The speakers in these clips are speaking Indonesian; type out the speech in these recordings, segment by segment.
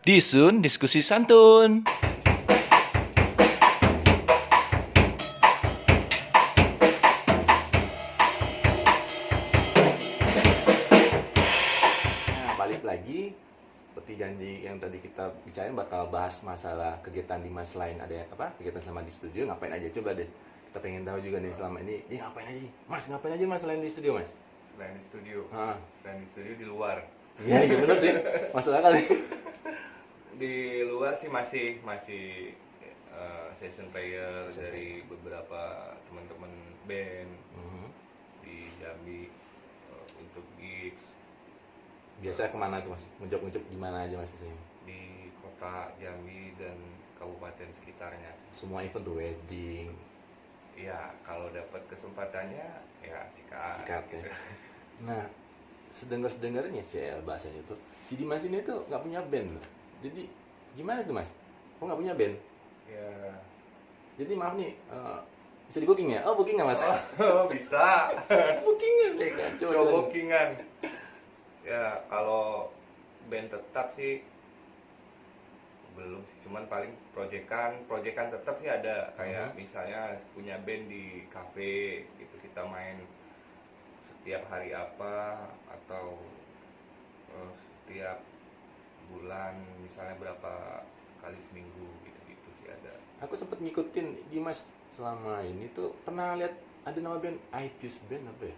Disun Diskusi Santun. Nah, balik lagi seperti janji yang tadi kita bicarain, bakal bahas masalah kegiatan Dimas lain. Ada apa? Kegiatan selama di studio ngapain aja, coba deh. Kita pengen tahu juga nih selama ini dia ngapain aja sih? Mas, ngapain aja Mas selain di studio, Mas? Selain di studio, Ah. selain di studio di luar. Iya, iya bener sih. Masuk akal nih. Di luar sih masih session player Session dari beberapa teman-teman band Mhm. di Jambi untuk gigs Biasa kemana tuh Mas? Ngejob di mana aja Mas biasanya? di kota Jambi dan kabupaten sekitarnya. Semua event tuh, wedding, Ya kalau dapat kesempatannya ya sikat. sikat ya. gitu. Nah, sedengar-sedengarnya sih ya bahasanya tuh, si Dimas ini tuh nggak punya band loh. Jadi gimana tuh Mas? Kok nggak punya band? Ya. Jadi maaf nih, bisa di booking ya? Oh booking nggak Mas? Oh, bisa. Booking ya kan? Coba Coba coba. bookingan. Ya kalau band tetap sih belum sih, cuman paling proyekan tetap sih ada, kayak misalnya punya band di cafe gitu, kita main setiap hari apa, atau setiap bulan misalnya berapa kali seminggu gitu sih ada. Aku sempet ngikutin Dimas selama ini tuh, pernah lihat ada nama band iTunes Band apa ya?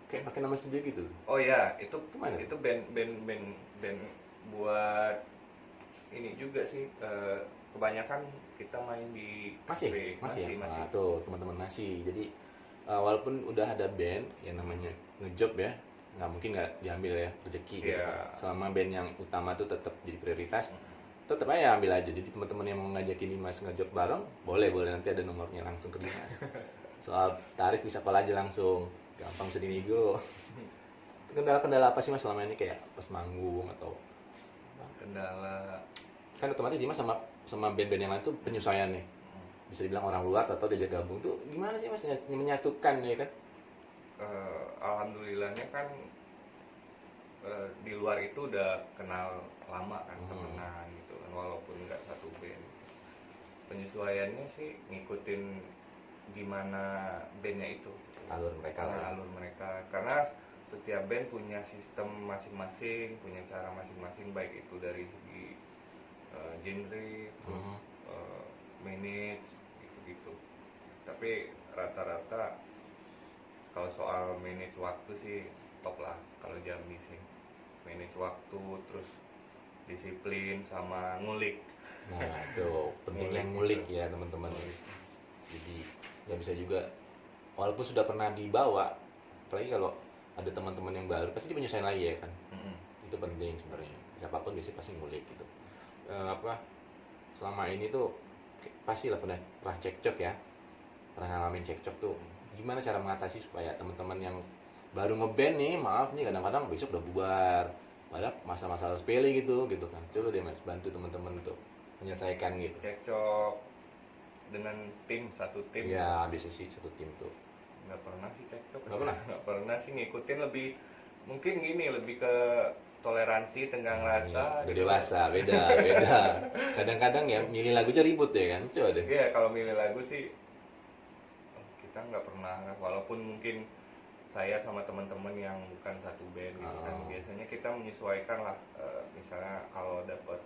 Kayak pakai nama studio gitu. Oh ya, itu Mana itu band buat ini juga sih, kebanyakan kita main di cafe. Masih ya? Nah, tuh teman-teman masih. Jadi walaupun udah ada band yang namanya ngejob ya, nggak mungkin nggak diambil ya rezeki gitu Iya. kan. Selama band yang utama tuh tetap jadi prioritas, tetap aja ambil aja. Jadi teman-teman yang mau ngajakin Dimas ngejob bareng, boleh nanti ada nomornya langsung ke Dimas. Soal tarif bisa call aja langsung, gampang bisa dinego. Kendala-kendala apa sih Mas selama ini, kayak pas manggung atau Kendala kan otomatis Dimas sama band-band yang lain tuh penyesuaian nih, bisa dibilang orang luar atau diajak gabung tuh gimana sih Mas menyatukan ya kan? alhamdulillahnya kan di luar itu udah kenal lama kan, temenan gitu kan, walaupun nggak satu band. Penyesuaiannya sih ngikutin gimana bandnya itu, Alur mereka lah ya. alur mereka, karena setiap band punya sistem masing-masing, punya cara masing-masing, baik itu dari segi genre, terus manage gitu-gitu. Tapi rata-rata kalau soal manage waktu sih top lah kalau Jambi sih. Manage waktu, terus disiplin sama ngulik. Nah itu pentingnya ngulik ya teman-teman. Jadi nggak bisa juga, walaupun sudah pernah dibawa, apalagi kalau ada teman-teman yang baru pasti penyesuaian lagi ya kan. Itu penting sebenarnya, siapapun biasanya pasti ngulik gitu. Selama ini tuh pasti lah pernah cekcok ya, pernah ngalamin cekcok tuh. Gimana cara mengatasi supaya teman-teman yang baru ngeband nih, maaf nih kadang-kadang besok udah bubar, padahal masa-masa sepele gitu kan. Coba deh Mas bantu teman-teman untuk menyelesaikan gitu. Cekcok dengan satu tim. Iya bisa sih satu tim tuh. Nggak pernah sih cekcok. Nggak pernah sih, ngikutin lebih, mungkin gini, lebih ke toleransi, tenggang rasa. Udah dewasa, beda. Kadang-kadang ya milih lagunya ribut ya kan. Coba deh. Iya, kalau milih lagu sih kita nggak pernah, walaupun mungkin saya sama teman-teman yang bukan satu band gitu kan, biasanya kita menyesuaikan lah. Misalnya kalau dapat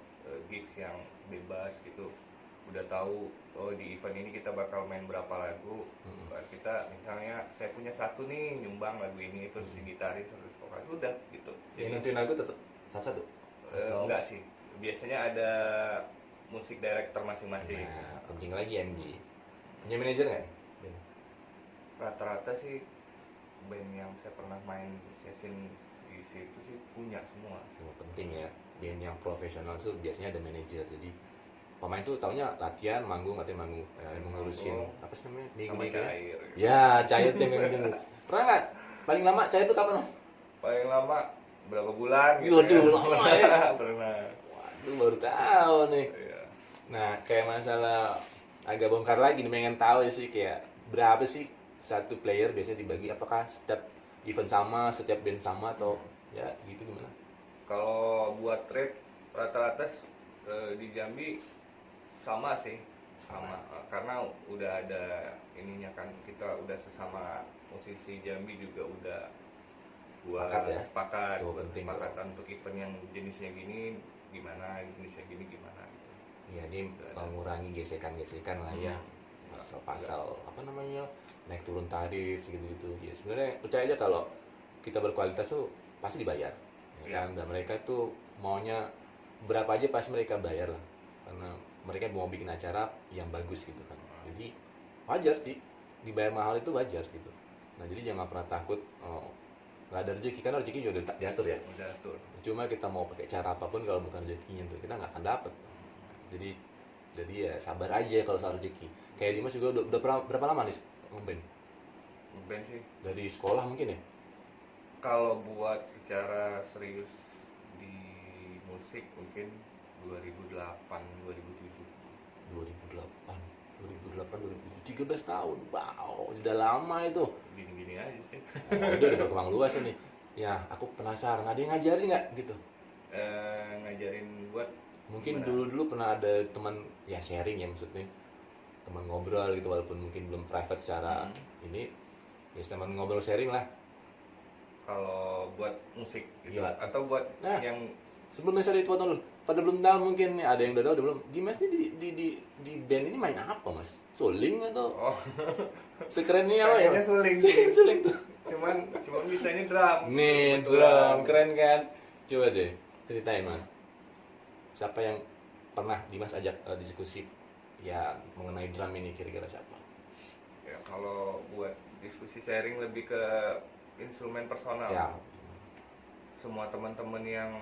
gigs yang bebas gitu, udah tahu oh di event ini kita bakal main berapa lagu, kita misalnya saya punya satu nih nyumbang lagu ini, terus si gitaris terus vokalis udah gitu. Jadi nentuin lagu tetap satu-satu. Enggak sih, biasanya ada musik director masing-masing. Nah, penting lagi MD. Punya manajer nggak? Rata-rata sih band yang saya pernah main session di situ sih punya semua. Penting ya, band yang profesional tuh biasanya ada manajer. Jadi pemain tuh taunya latihan, manggung, yang mengurusin apa sih namanya? Sama cair. Ya, cair tuh yang gitu. Pernah nggak? Paling lama cair tuh kapan Mas? Paling lama berapa bulan gitu. Waduh, lama ya. Pernah. Waduh, baru tahu nih. Iya. Nah, kayak masalah agak bongkar lagi nih, pengen tahu sih kayak berapa sih satu player biasanya dibagi, apakah setiap event sama, setiap band sama, atau ya gitu gimana? Kalau buat rate rata-rata Di Jambi sama sih, sama. Karena udah ada ininya kan, kita udah sesama musisi Jambi juga udah buat Sepakat ya? sepakat, Itu buat penting kesepakatan untuk event yang jenisnya gini gimana, jenisnya gini gimana gitu. Ya ini mengurangi gesekan-gesekan lah ya, pasal-pasal apa namanya, naik turun tarif gitu-gitu. Ya sebenarnya percaya aja kalau kita berkualitas tuh pasti dibayar, ya Iya. kan? Dan mereka tuh maunya berapa aja pasti mereka bayar lah, karena mereka mau bikin acara yang bagus gitu kan. Jadi wajar sih dibayar mahal, itu wajar gitu. Nah jadi jangan pernah takut nggak ada rezeki, karena rezeki juga udah diatur ya. Udah tuh. Cuma kita mau pakai cara apapun, kalau bukan rezekinya tuh kita nggak akan dapet. Jadi ya sabar aja kalau soal rezeki. Kayak Dimas juga udah berapa lama nih ngeband? Band sih. Dari sekolah mungkin ya? Kalau buat secara serius di musik mungkin 2008, 2007. 2008, 2007, 13 tahun. Wow, udah lama itu. Gini-gini aja sih. Udah berkembang luas ini. Ya, aku penasaran, ada yang ngajarin nggak gitu? Ngajarin buat Mungkin gimana? dulu pernah ada teman ya sharing ya, maksudnya teman ngobrol gitu, walaupun mungkin belum private secara ini, ya teman ngobrol sharing lah. Kalau buat musik gitu, Iya. atau buat Nah. yang Sebelumnya saya dipotong dulu, pada belum tahu mungkin nih, ada yang udah tahu, ada belum. Dimas nih di band ini main apa mas? Suling atau oh sekeren ini apa ya? kayaknya suling Suling tuh. cuman bisanya drum. Nih drum, keren kan? Coba deh ceritain mas, siapa yang pernah Dimas ajak diskusi ya mengenai drum ini, kira-kira siapa? Ya, kalau buat diskusi sharing lebih ke instrumen personal. Ya, Semua teman-teman yang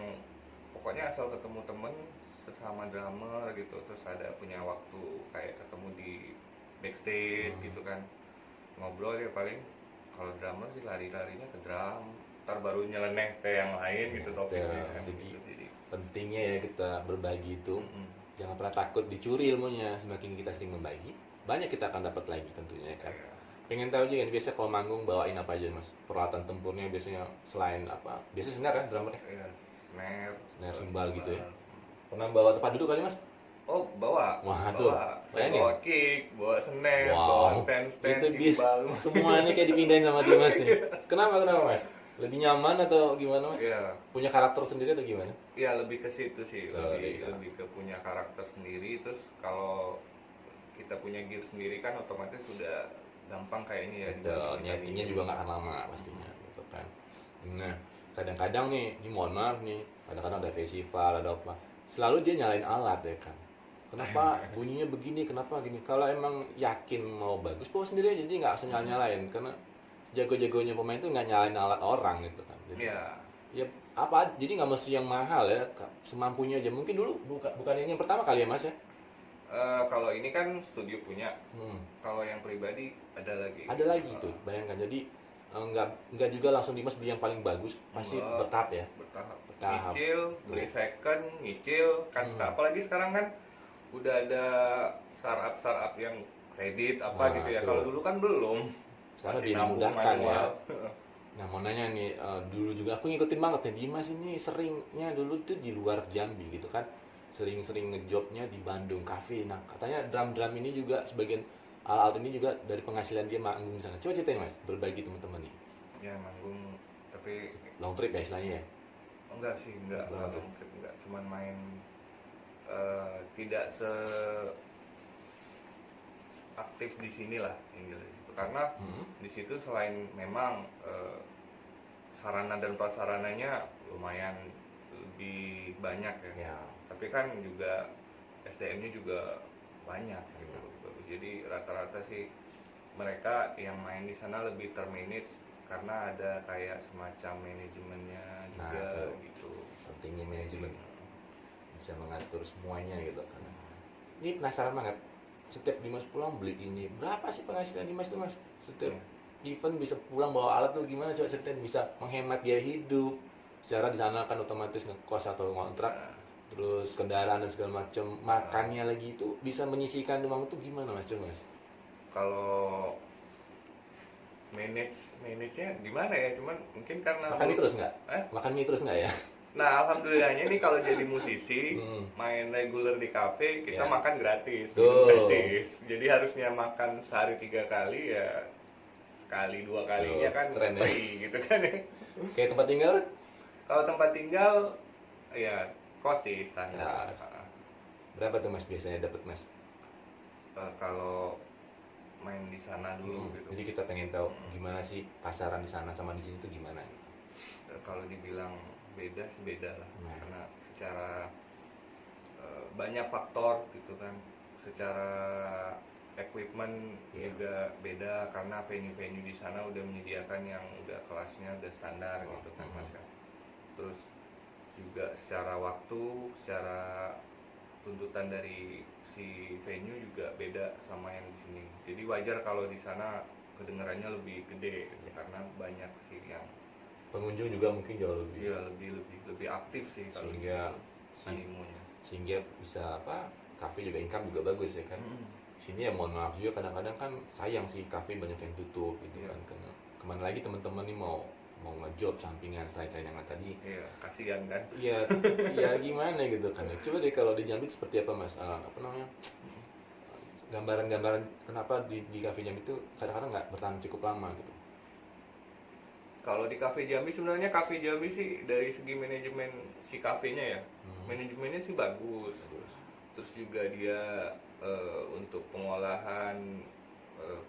pokoknya asal ketemu temen sesama drummer gitu, terus ada punya waktu kayak ketemu di backstage gitu kan, ngobrol ya paling. Kalau drummer sih larinya ke drum, ntar baru nyeleneh ke yang lain gitu topiknya. jadi pentingnya ya kita berbagi itu. Mm-mm. Jangan pernah takut dicuri ilmunya. Semakin kita sering membagi, banyak kita akan dapat lagi tentunya kan. Ya. Pengen tahu juga nih, biasa kalau manggung bawain apa aja mas? Peralatan tempurnya biasanya selain apa? Biasanya snare kan drummernya? Iya, snare, Snare, terus cymbal gitu ya. cymbal. Pernah bawa tempat duduk kali mas? Oh, bawa. Wah, tuh. Saya Bayangin. bawa kick, bawa snare, Wow, bawa stand, itu bisa cymbal. semua ini kayak dipindahin sama Dimas nih. Kenapa mas? Lebih nyaman atau gimana mas? Iya. Punya karakter sendiri atau gimana? Ya lebih ke situ sih, Oh, lebih iya. lebih ke punya karakter sendiri. Terus kalau kita punya gear sendiri kan otomatis sudah gampang kayaknya ya. Betul, dibanding kita nyetingnya ini. juga nggak akan lama pastinya gitu kan. Nah, kadang-kadang nih, ini mohon maaf nih, kadang-kadang ada festival, ada apa, selalu dia nyalain alat ya kan. Kenapa bunyinya begini, kenapa gini? Kalau emang yakin mau bagus, bawa sendiri aja, jadi nggak usah nyalain, karena sejago-jagonya pemain tuh nggak nyalain alat orang gitu kan. Jadi, Iya. ya apa, jadi nggak mesti yang mahal ya, semampunya aja. Mungkin dulu bukan ini yang pertama kali ya mas ya. Kalau ini kan studio punya. Hmm. Kalau yang pribadi ada lagi. Ada lagi tuh, bayangkan. Jadi nggak juga langsung Dimas beli yang paling bagus, pasti Enggak. bertahap ya. Bertahap. Bertahap. Nyicil, beli second, nyicil kan. Apalagi sekarang kan udah ada startup yang kredit apa Nah, gitu ya. tuh. Kalau dulu kan belum. Sekarang Masih lebih nabung dimudahkan ya. manual. Nah mau nanya nih, dulu juga aku ngikutin banget ya, Dimas ini seringnya dulu tuh di luar Jambi gitu kan, sering-sering ngejobnya di Bandung cafe. Nah katanya drum ini juga sebagian alat ini juga dari penghasilan dia manggung sana. Coba ceritain mas, berbagi teman-teman nih. Ya manggung, tapi Long trip ya istilahnya ya. enggak sih, enggak Enggak. long trip, enggak, cuman main tidak se aktif di sini lah yang jelas itu. Karena di situ selain memang sarana dan prasarananya lumayan lebih banyak ya, Ya. tapi kan juga SDM-nya juga banyak gitu. Bagus. Jadi rata-rata sih mereka yang main di sana lebih termanage karena ada kayak semacam manajemennya juga tuh. gitu. Pentingnya manajemen, bisa mengatur semuanya gitu kan. Ini penasaran banget, setiap Dimas pulang beli ini, berapa sih penghasilan Dimas tuh mas? Setiap event bisa pulang bawa alat tuh gimana, coba ceritain, bisa menghemat biaya hidup secara di sana kan otomatis ngekos atau ngontrak, terus kendaraan dan segala macam, makannya lagi itu bisa menyisihkan uang itu gimana mas? Coba mas. Kalau manage-nya gimana ya, cuman mungkin karena Makan mie terus nggak? Eh? Makan mie terus nggak ya? Nah, alhamdulillahnya nih kalau jadi musisi, Hmm. main reguler di kafe, kita Ya. makan gratis, Tuh. minum gratis. Jadi harusnya makan sehari 3 kali ya, sekali 2 kalinya Tuh, kan keren ya. free gitu kan ya. Kayak tempat tinggal? Kalau tempat tinggal, ya kos sih standar. Ya. Berapa tuh Mas biasanya dapat Mas? Kalau main di sana dulu gitu. Jadi kita pengen tahu gimana sih pasaran di sana sama di sini tuh gimana? Kalau dibilang beda sih beda lah, Nah. karena secara banyak faktor gitu kan, secara equipment Iya. juga beda karena venue-venue di sana udah menyediakan yang udah kelasnya udah standar gitu kan Mas ya. Terus juga secara waktu, secara tuntutan dari si venue juga beda sama yang di sini. Jadi wajar kalau di sana kedengarannya lebih gede gitu, karena banyak sih yang Pengunjung juga mungkin jauh lebih. iya lebih aktif sih kalau di Sehingga situ animonya. sehingga bisa apa? Kafe juga income juga bagus ya kan. Sini ya mohon maaf juga kadang-kadang kan sayang sih kafe banyak yang tutup gitu Iya. kan. Karena kemana lagi teman-teman nih mau ngejob sampingan selain yang tadi. Iya, kasihan kan. Iya, ya gimana gitu kan. Coba deh kalau di Jambi seperti apa Mas? Apa namanya? Gambaran-gambaran kenapa di kafe Jambi itu kadang-kadang nggak bertahan cukup lama gitu. Kalau di Cafe Jambi sebenarnya Cafe Jambi sih dari segi manajemen si kafenya ya, manajemennya sih bagus. Terus juga dia untuk pengolahan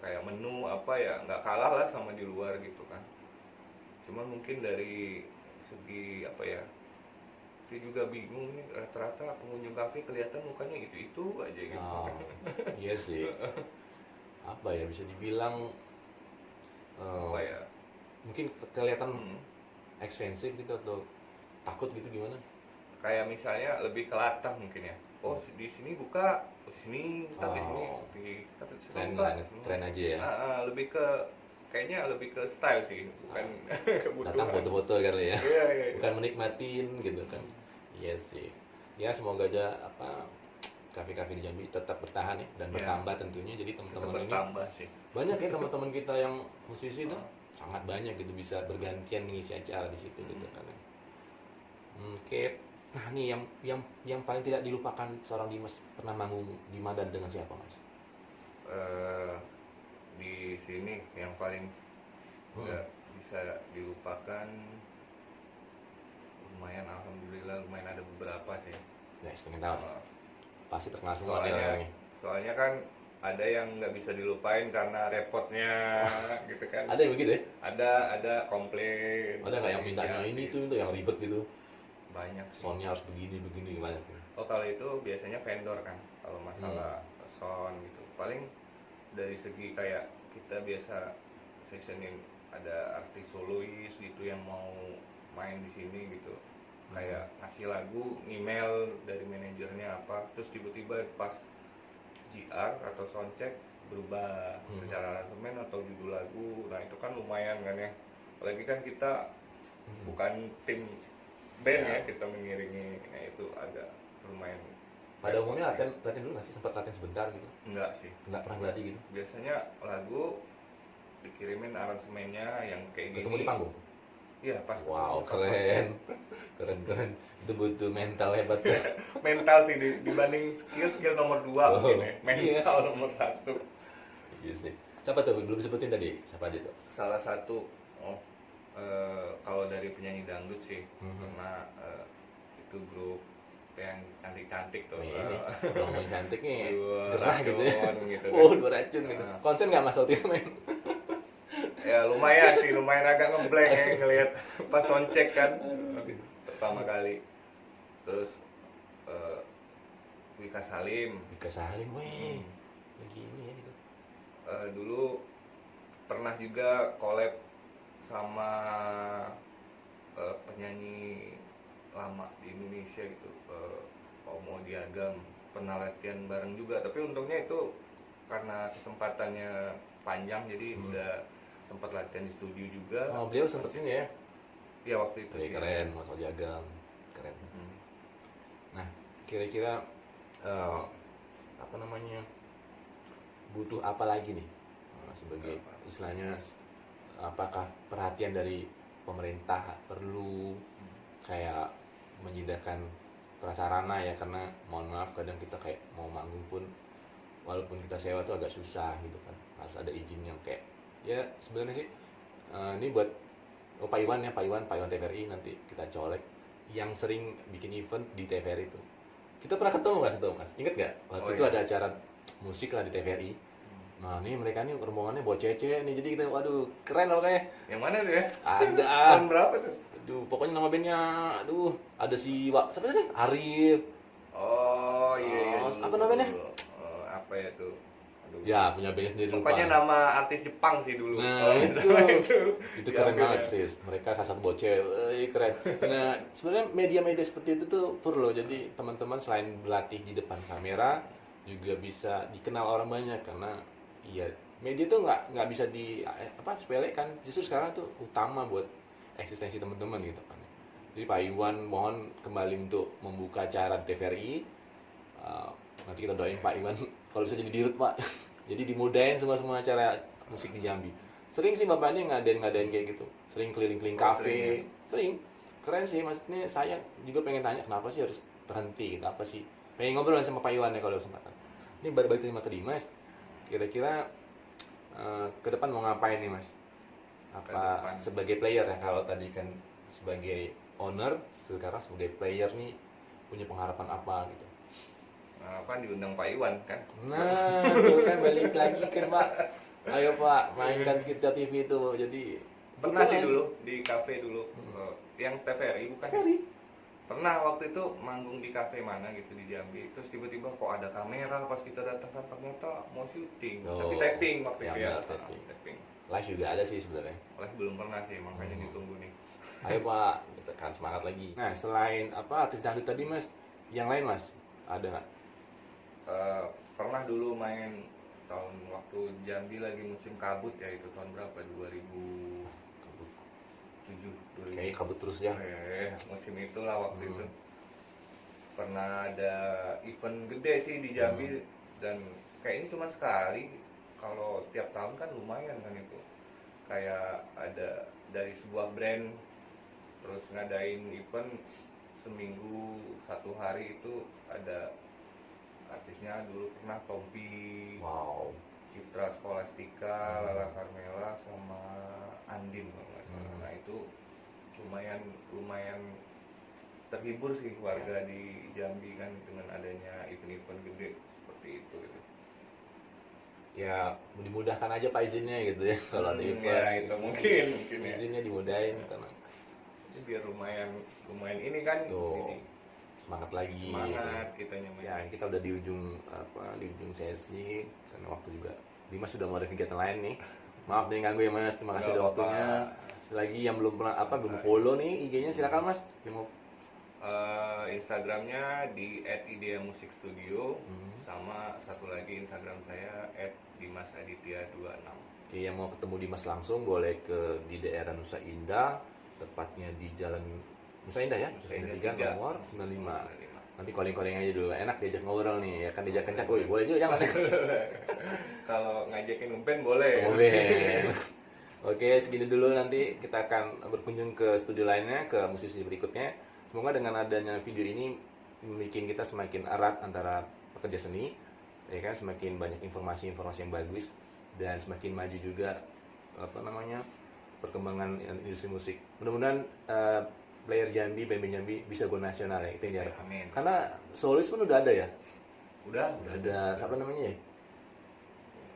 kayak menu apa ya nggak kalah lah sama di luar gitu kan. Cuman mungkin dari segi apa ya, saya juga bingung nih, rata-rata pengunjung kafe kelihatan mukanya itu aja gitu. Oh, iya sih. Apa ya bisa dibilang Apa ya? mungkin kelihatan Hmm. ekspensif gitu atau takut gitu gimana? Kayak misalnya lebih ke latah mungkin ya. Oh di sini buka, di sini kita di sini Oh. sepi, kita di sini Tren buka. tren aja ya. Lebih ke kayaknya lebih ke style sih, bukan Datang kebutuhan. foto-foto kali ya. Iya, iya. Bukan menikmatin gitu kan. Iya sih. Ya semoga aja apa kafe-kafe di Jambi tetap bertahan ya dan Iya. bertambah tentunya. Jadi Tetap teman-teman ini bertambah sih. banyak ya teman-teman kita yang musisi itu sangat banyak gitu bisa bergantian ngisi acara di situ gitu kan. Oke. Nah, nih yang paling tidak dilupakan seorang Dimas pernah manggung di Madan dengan siapa, Mas? Di sini yang paling nggak bisa dilupakan, alhamdulillah lumayan ada beberapa sih. Ya, pengen tahu. Eh, Pasti terkenal semua nih orangnya. soalnya kan ada yang nggak bisa dilupain karena repotnya gitu kan. Ada yang begitu ya? Ada komplain. Ada nggak yang mintanya ini tuh yang ribet gitu? Banyak sih. Soundnya harus begini banyak. Oh kalau itu biasanya vendor kan, kalau masalah sound gitu. Paling dari segi kayak kita biasa sessionin ada artis solois gitu yang mau main di sini gitu, kayak ngasih lagu, email dari manajernya apa, terus tiba-tiba pas GR atau soundcheck berubah secara aransemen atau judul lagu. Nah itu kan lumayan kan ya, apalagi kan kita bukan tim band ya, kita mengiringi. Nah itu agak lumayan. Pada umumnya latihan dulu nggak sih? Sempat latihan sebentar gitu? Enggak sih, Nggak pernah berarti gitu? biasanya lagu dikirimin aransemennya yang kayak gini. Ketemu di panggung? Iya pas Wow, ketemu. keren. Itu butuh mental hebat ya. Mental sih dibanding skill nomor 2 mungkin ya. Mental nomor 1. Iya sih. Siapa tuh? Belum sebutin tadi. Siapa aja tuh? Salah satu kalau dari penyanyi dangdut sih, karena itu grup yang cantik-cantik tuh. Ini ngomongin cantik nih, Dua gerah gitu ya. racun gitu kan. Oh, dua racun gitu. Konsen nggak Mas waktu itu main? Ya lumayan sih, lumayan agak ngeblank ya ngelihat pas soundcheck kan pertama kali. Terus Wika Salim. Wika Salim, weh. Begini ya gitu. Dulu pernah juga collab sama penyanyi lama di Indonesia gitu, Om Diagam, pernah latihan bareng juga, tapi untungnya itu karena kesempatannya panjang jadi udah sempat latihan di studio juga. Oh, beliau sempet sini ya? Iya waktu itu sih. Keren, Mas Ojagam, keren. Nah, kira-kira apa namanya, butuh apa lagi nih sebagai istilahnya, apakah perhatian dari pemerintah perlu kayak menyediakan prasarana ya, karena mohon maaf kadang kita kayak mau manggung pun walaupun kita sewa tuh agak susah gitu kan, harus ada izin yang kayak ya sebenarnya sih ini buat Pak Iwan TVRI, nanti kita colek yang sering bikin event di TVRI itu. Kita pernah ketemu mas, inget gak? Waktu itu ada acara musik lah di TVRI. Nah nih mereka nih rombongannya bawa cewek nih, jadi kita waduh keren loh kayak. Yang mana tuh ya? Ada. Tahun berapa tuh? Aduh pokoknya nama bandnya, aduh ada si siapa tadi? Arif. Oh iya. Apa namanya? Apa ya tuh? Aduh. Ya punya bandnya sendiri. Pokoknya lupa. nama artis Jepang sih dulu. Nah itu keren Diambil banget ya. serius. Mereka salah satu bocil, keren. Nah sebenarnya media-media seperti itu tuh perlu. Jadi teman-teman selain berlatih di depan kamera juga bisa dikenal orang banyak, karena iya media tuh nggak bisa sepelekan. Justru sekarang tuh utama buat eksistensi teman-teman gitu kan. Jadi Pak Iwan mohon kembali untuk membuka acara di TVRI. Nanti kita doain Pak Iwan kalau bisa jadi dirut Pak. Jadi dimudahin semua acara musik di Jambi. Sering sih Bapak ini ngadain kayak gitu. Sering keliling-keliling kafe. Sering. Keren sih, maksudnya saya juga pengen tanya kenapa sih harus terhenti gitu. Apa sih? Pengen ngobrol sama Pak Iwan ya kalau kesempatan. Ini balik terima ke Dimas. Kira-kira ke depan mau ngapain nih Mas? Apa sebagai player ya, kalau tadi kan sebagai owner, sekarang sebagai player nih punya pengharapan apa gitu? Apa diundang Pak Iwan kan? Nah, itu kan balik lagi kan Pak. Ayo Pak, mainkan kita TV itu. Jadi pernah sih dulu di kafe dulu. Yang TVRI bukan? TVRI. Pernah waktu itu manggung di kafe mana gitu di Jambi. Terus tiba-tiba kok ada kamera pas kita datang kan, ternyata mau syuting. Tapi taping waktu itu ya. Taping. Live juga ada sih sebenarnya. Live belum pernah sih, makanya ditunggu nih. Ayo Pak, kita kan semangat lagi. Nah, selain artis dangdut tadi Mas, yang lain Mas, ada nggak? Pernah dulu main tahun waktu Jambi lagi musim kabut ya, itu tahun berapa? 2007. Kayaknya kabut terus ya. Musim itulah waktu itu. Pernah ada event gede sih di Jambi dan kayaknya cuma sekali. Kalau tiap tahun kan lumayan kan itu. Kayak ada dari sebuah brand terus ngadain event seminggu 1 hari, itu ada artisnya dulu pernah Tompi, Citra Scholastica, Lala Carmela sama Andin kalau nggak salah. Nah itu lumayan terhibur sih warga di Jambi kan dengan adanya event-event gede seperti itu gitu. Ya dimudahkan aja Pak izinnya gitu ya, kalau ada event ya, itu mungkin izinnya dimudahin karena biar lumayan ini kan tuh semangat lagi semangat gitu. kitanya main. Ya kita udah di ujung sesi karena waktu juga Dimas sudah mau ada kegiatan lain nih. Maaf nih ganggu ya Mas, terima kasih udah waktunya. Lagi yang belum belum follow nih IG-nya silakan Mas. Yang mau Instagramnya di @ideamusikstudio, sama satu lagi Instagram saya @dimasaditya26. Oke, yang mau ketemu Dimas langsung boleh di daerah Nusa Indah, tepatnya di Jalan Nusa Indah ya, Nusa Indah 3 nomor 95. Nanti calling aja dulu, enak diajak ngobrol nih, ya kan diajak kencang, boleh juga jangan. Kalau ngajakin umpen boleh. Oke, segini dulu, nanti kita akan berkunjung ke studio lainnya, ke musisi berikutnya. Semoga dengan adanya video ini bikin kita semakin erat antara pekerja seni, ya kan, semakin banyak informasi-informasi yang bagus dan semakin maju juga perkembangan industri musik. Mudah-mudahan player Jambi, band Jambi bisa go nasional ya, itu yang diharapkan. Amin. Karena solois pun udah ada ya. Udah ada siapa namanya ya?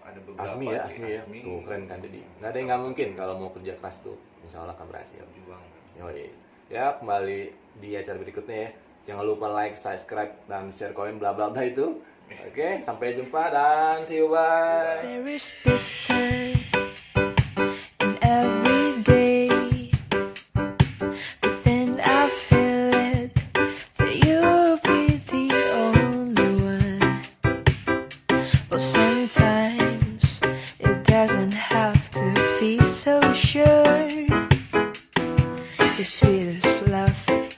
Ada beberapa Asmi ya. Tuh keren kan, jadi nggak ada yang nggak mungkin kalau mau kerja keras tuh, insya Allah akan berhasil. Ya, kembali di acara berikutnya ya. Jangan lupa like, subscribe, dan share, komen, bla bla bla itu. Oke, sampai jumpa dan see you, bye. There is bitter in every day. Within I feel it, that you'll be the only one. Well, sometimes it doesn't have to be so sure. The sweetest love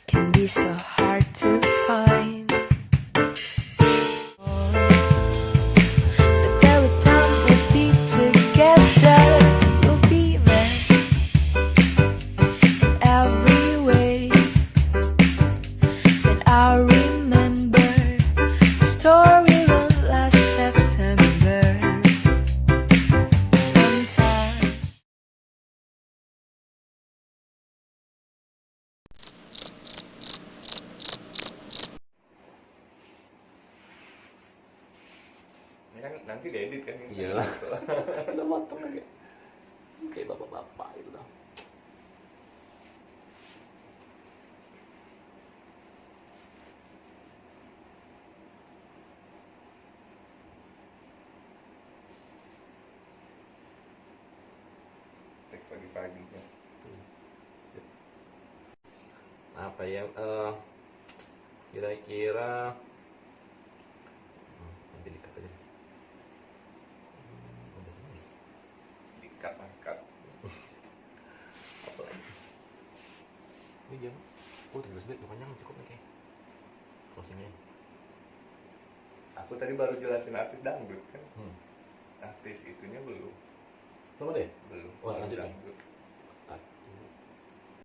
can be so hard to find. But there were times we'd be together. before we went last September. Sometimes. Ini kan nanti diedit kan ini. Iyalah. Udah potong lagi. Kayak bapak-bapak gitu dah. Tek pagi-pagi kan. Apa ya? Kira-kira nanti dikat aja. Udah semua. Dikat angkat. Apa lagi? Ini jam. Oh, 13 menit panjang cukup nih kayak. Closingnya. Aku tadi baru jelasin artis dangdut kan. Hmm. Artis itunya belum. Belum ada ya? Belum. Wah, Artis lanjut nih. dangdut.